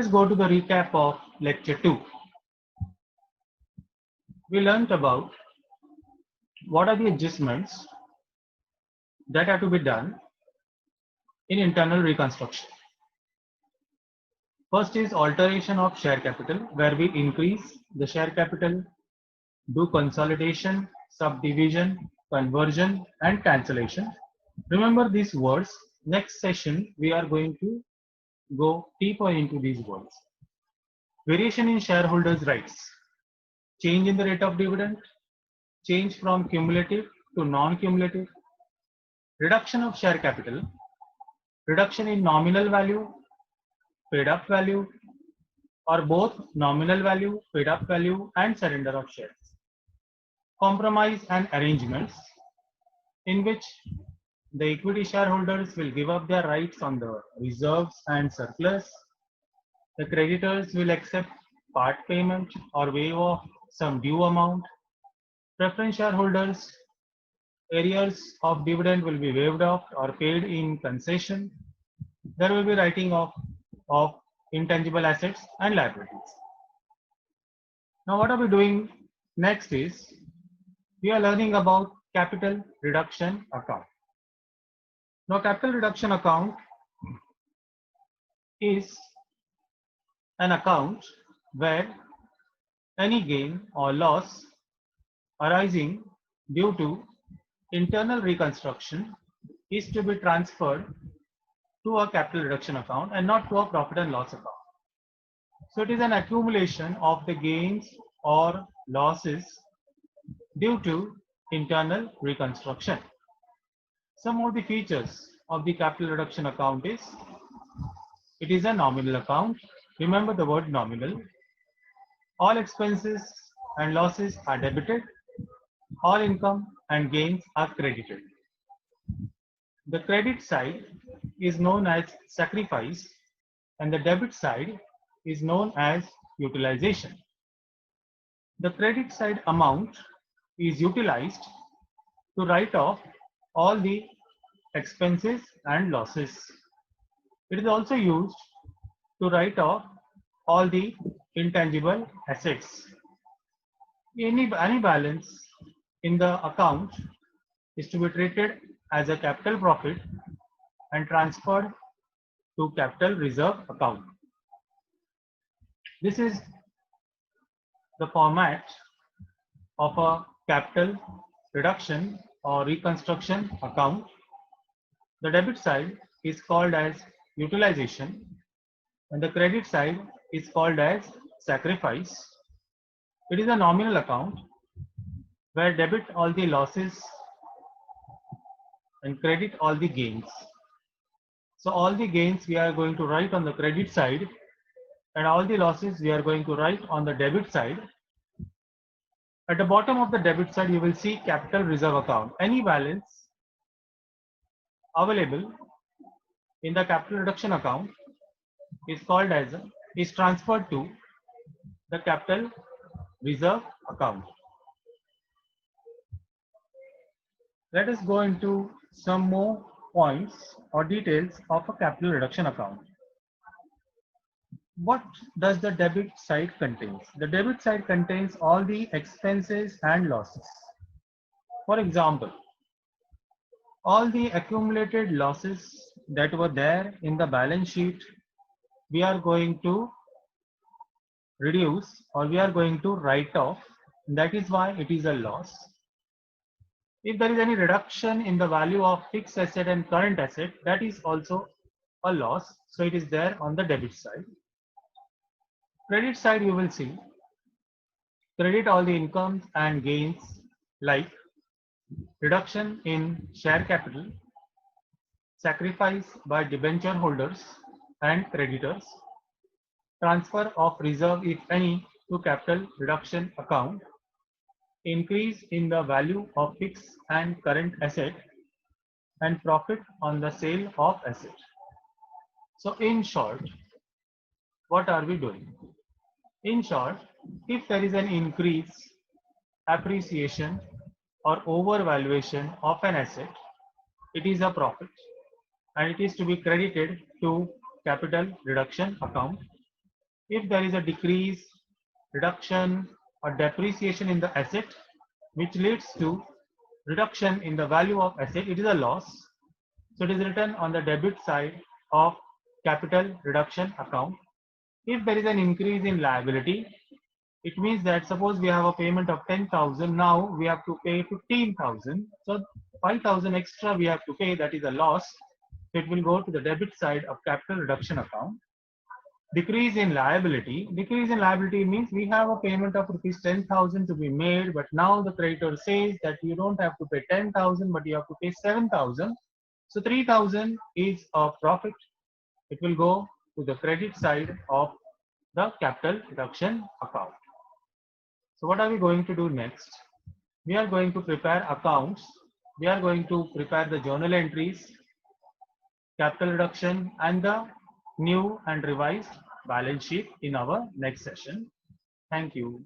us go to the recap of lecture 2. We learnt about what are the adjustments that are to be done in internal reconstruction. First is alteration of share capital, where we increase the share capital, do consolidation, subdivision, conversion, and cancellation. Remember these words. Next session, we are going to go deeper into these words. Variation in shareholders' rights, change in the rate of dividend, change from cumulative to non-cumulative, reduction of share capital, reduction in nominal value, paid up value, or both nominal value, paid up value, and surrender of shares. Compromise and arrangements in which the equity shareholders will give up their rights on the reserves and surplus. The creditors will accept part payment or waive off some due amount. Preference shareholders, arrears of dividend will be waived off or paid in concession. There will be writing off of intangible assets and liabilities. Now what are we doing next is we are learning about capital reduction account. Now capital reduction account is an account where any gain or loss arising due to internal reconstruction is to be transferred to a capital reduction account and not to a profit and loss account. So it is an accumulation of the gains or losses due to internal reconstruction. Some of the features of the capital reduction account is it is a nominal account. Remember the word nominal. All expenses and losses are debited. All income and gains are credited. The credit side is known as sacrifice and the debit side is known as utilization. The credit side amount is utilized to write off all the expenses and losses. It is also used to write off all the intangible assets. Any balance in the account is to be treated as a capital profit and transferred to capital reserve account. This is the format of a capital reduction or reconstruction account. The debit side is called as utilization and the credit side is called as sacrifice. It is a nominal account where debit all the losses and credit all the gains. So all the gains we are going to write on the credit side and all the losses we are going to write on the debit side. At the bottom of the debit side you will see capital reserve account. Any balance available in the capital reduction account is transferred to the capital reserve account. Let us go into some more points or details of a capital reduction account. What does the debit side contains? The debit side contains all the expenses and losses. For example, all the accumulated losses that were there in the balance sheet, we are going to reduce or we are going to write off. That is why it is a loss. If there is any reduction in the value of fixed asset and current asset, that is also a loss. So it is there on the debit side. Credit side you will see credit all the incomes and gains like reduction in share capital, sacrifice by debenture holders and creditors, transfer of reserve if any to capital reduction account, increase in the value of fixed and current asset, and profit on the sale of asset. So in short, what are we doing? In short, if there is an increase, appreciation or overvaluation of an asset, it is a profit and it is to be credited to capital reduction account. if there is a decrease, reduction, or depreciation in the asset, which leads to reduction in the value of asset, it is a loss. So it is written on the debit side of capital reduction account. If there is an increase in liability, it means that suppose we have a payment of 10,000, now we have to pay 15,000. So 5,000 extra we have to pay, that is a loss. So it will go to the debit side of capital reduction account. Decrease in liability. Decrease in liability means we have a payment of rupees 10,000 to be made, but now the creditor says that you don't have to pay 10,000, but you have to pay 7,000. So 3,000 is a profit. It will go to the credit side of the capital reduction account. So what are we going to do next? We are going to prepare accounts. We are going to prepare the journal entries, capital reduction, and the new and revised balance sheet in our next session. Thank you.